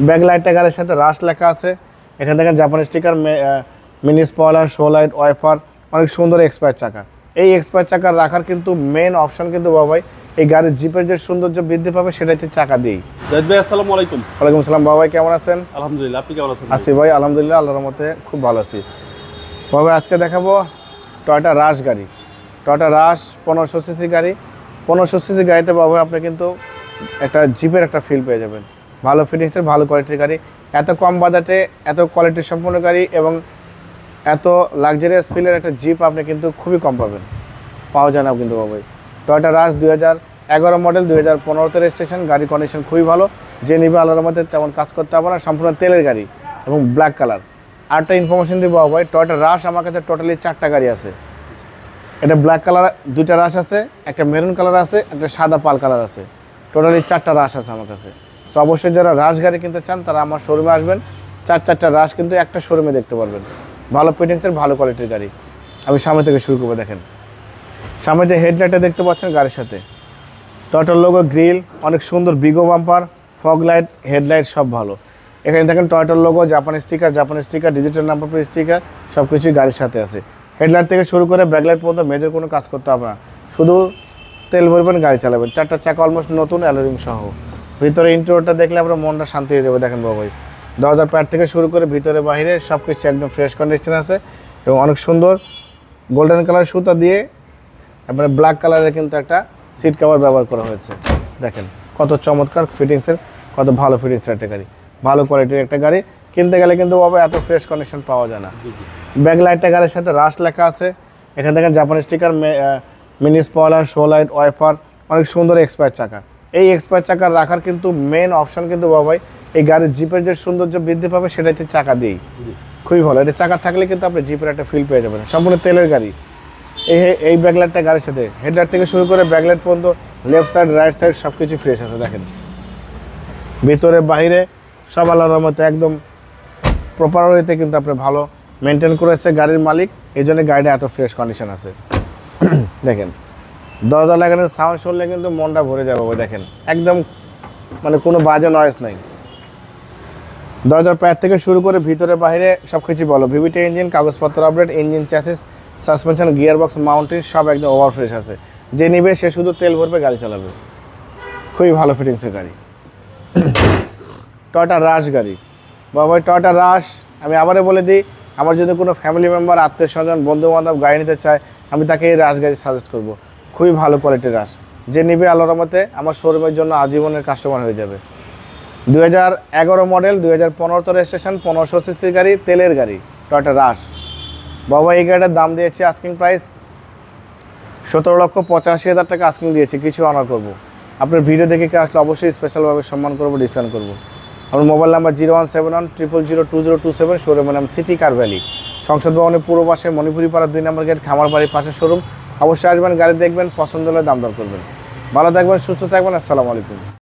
ব্যাকলাইটটা গাড়ির সাথে রাশ লেখা আছে। এখানে দেখেন জাপানি sticker, mini spoiler, show light, wiper, অনেক সুন্দর এক্সপায়ার চাকা। এই এক্সপায়ার চাকা রাখার কিন্তু মেন অপশন কিন্তু বাবাই এই গাড়ির জিপের যে সৌন্দর্য বৃদ্ধি পাবে সেটা হচ্ছে চাকা দিয়েই। জাহিদ ভাই আসসালামু আলাইকুম। ওয়ালাইকুম সালাম বাবাই, কেমন আছেন? আলহামদুলিল্লাহ, আপনি কেমন আছেন? আছি ভাই, আলহামদুলিল্লাহ, আল্লাহর রহমতে খুব ভালো আছি। বাবাই আজকে দেখাবো টয়োটা রাশ গাড়ি। টয়োটা রাশ 1500 সিসি গাড়ি। 1500 সিসি গাড়িতে বাবাই আপনি কিন্তু একটা জিপের একটা ফিল পেয়ে যাবেন। ভালো ফিটিংসের, ভালো কোয়ালিটির গাড়ি, এত কম বাজেটে এত কোয়ালিটি সম্পন্ন গাড়ি এবং এত লাক্সারিয়াস ফিলের একটা জিপ আপনি কিন্তু খুবই কম পাবেন, পাওয়া যায় না কিন্তু বাবাই। টয়োটা রাশ 2011 মডেল, 2015তে রেজিস্ট্রেশন। গাড়ি কন্ডিশন খুবই ভালো, যে নিবে আল্লাহর মধ্যে তেমন কাজ করতে হবে না। সম্পূর্ণ তেলের গাড়ি এবং ব্ল্যাক কালার। আরেকটা ইনফরমেশন দিব বাবাই, টয়োটা রাশ আমার কাছে টোটালি 4টা গাড়ি আছে। এটা ব্ল্যাক কালার 2টা রাশ আছে, একটা মেরুন কালার আছে, একটা সাদা পাল কালার আছে। টোটালি 4টা রাশ আছে আমার কাছে। সো অবশ্যই যারা রাশ গাড়ি কিনতে চান তারা আমার শোরুমে আসবেন। 4টা রাশ কিন্তু একটা শোরুমে দেখতে পারবেন। ভালো ফিটিংসের, ভালো কোয়ালিটির গাড়ি। আমি সামনে থেকে শুরু করবো। দেখেন সামনে যে হেডলাইটটা দেখতে পাচ্ছেন গাড়ির সাথে, টয়োটার লোগো, গ্রিল, অনেক সুন্দর বিগো বাম্পার, ফগ লাইট, হেডলাইট সব ভালো। এখানে দেখেন টয়োটার লোগো, জাপানি sticker, digital number plate sticker সব কিছুই গাড়ির সাথে আছে। হেডলাইট থেকে শুরু করে ব্যাকলাইট পর্যন্ত মেজর কোনো কাজ করতে হবে না, শুধু তেল ভরবেন, গাড়ি চালাবেন। 4টা চাকা অলমোস্ট নতুন, অ্যালোরিং সহ। ভিতরে ইন্টেরিয়রটা দেখলে আপনার মনটা শান্তি হয়ে যাবে। দেখেন বাবাই, দরজার প্যাড থেকে শুরু করে ভিতরে বাইরে সব কিছু একদম ফ্রেশ কন্ডিশন আছে এবং অনেক সুন্দর গোল্ডেন কালার সুতা দিয়ে আপনার ব্ল্যাক কালারের কিন্তু একটা সিট কভার ব্যবহার করা হয়েছে। দেখেন কত চমৎকার ফিটিংসের, কত ভালো ফিটিংসের একটা গাড়ি, ভালো কোয়ালিটির একটা গাড়ি। কিনতে গেলে কিন্তু বাবা এত ফ্রেশ কন্ডিশন পাওয়া যায় না। ব্যাকলাইটটা গাড়ির সাথে রাশ লেখা আছে। এখানে দেখেন জাপানি sticker, mini spoiler, show light, wiper, অনেক সুন্দর এক্সপায়ার চাকা। এই এক্সপায়ার চাকা রাখার কিন্তু মেন অপশন কিন্তু বাবাই এই গাড়ির জিপের যে সৌন্দর্য বৃদ্ধি পাবে সেটা হচ্ছে চাকা দিয়েই। খুবই ভালো, এটা চাকা থাকলে কিন্তু আপনি জিপের একটা ফিল পেয়ে যাবেন। সম্পূর্ণ তেলের গাড়ি। এই ব্যাকলাইটটা গাড়ির সাথে, হেডলাইট থেকে শুরু করে ব্যাকলাইট পর্যন্ত লেফট সাইড, রাইট সাইড সব কিছু ফ্রেশ আছে। দেখেন ভিতরে বাইরে সব আল্লাহর রহমতে একদম প্রপার ওয়েতে কিন্তু আপনি ভালো মেনটেন করেছে গাড়ির মালিক, এই জন্য গাড়িটা এত ফ্রেশ কন্ডিশন আছে। দেখেন দরজা লাগানোর সাউন্ড শুনলে কিন্তু মনটা ভরে যাবে। দেখেন একদম মানে কোনো বাজে নয়েজ নাই। দরজার প্যাড থেকে শুরু করে ভিতরে বাইরে সব কিছু বলো। ভিভিটি ইঞ্জিন, কাগজপত্র update, engine chassis, suspension, gear box, mountain সব একদম ওভার ফ্রেশ আছে। যে নিবে সে শুধু তেল ভরবে, গাড়ি চালাবে। খুবই ভালো ফিটিংসের গাড়ি। টয়োটা রাশ গাড়ি বাবা, টয়োটা রাশ আমি আবারও বলে দিই, আমার যদি কোনো ফ্যামিলি মেম্বার, আত্মীয় স্বজন, বন্ধু বান্ধব গাড়ি নিতে চায় আমি তাকে এই রাশ গাড়ি সাজেস্ট করব। খুবই ভালো কোয়ালিটির রাশ, যে নিবে আল্লাহর রহমতে আমার শোরুমের জন্য আজীবনের কাস্টমার হয়ে যাবে। 2011 মডেল, 2015তে রেজিস্ট্রেশন, 1500 সিসির গাড়ি, তেলের গাড়ি, টয়োটা রাশ। বাবা এই গাড়িটার দাম দিয়েছি আস্কিং প্রাইস 17,85,000 টাকা আস্কিং দিয়েছি, কিছু অনার করবো। আপনার ভিডিও দেখে কে আসলে অবশ্যই স্পেশালভাবে সম্মান করবো, ডিসকাউন্ট করবো। আমার মোবাইল নাম্বার 01710002027, শোরুমের নাম সিটি কার ভ্যালি, সংসদ ভবনের পূর্ব পাশে, মণিপুরি পাড়া 2 নম্বর গেট, খামার বাড়ির পাশে শোরুম। অবশ্যই আসবেন, গাড়ি দেখবেন, পছন্দ হলে দাম দর করবেন। ভালো থাকবেন, সুস্থ থাকবেন, আসসালামু আলাইকুম।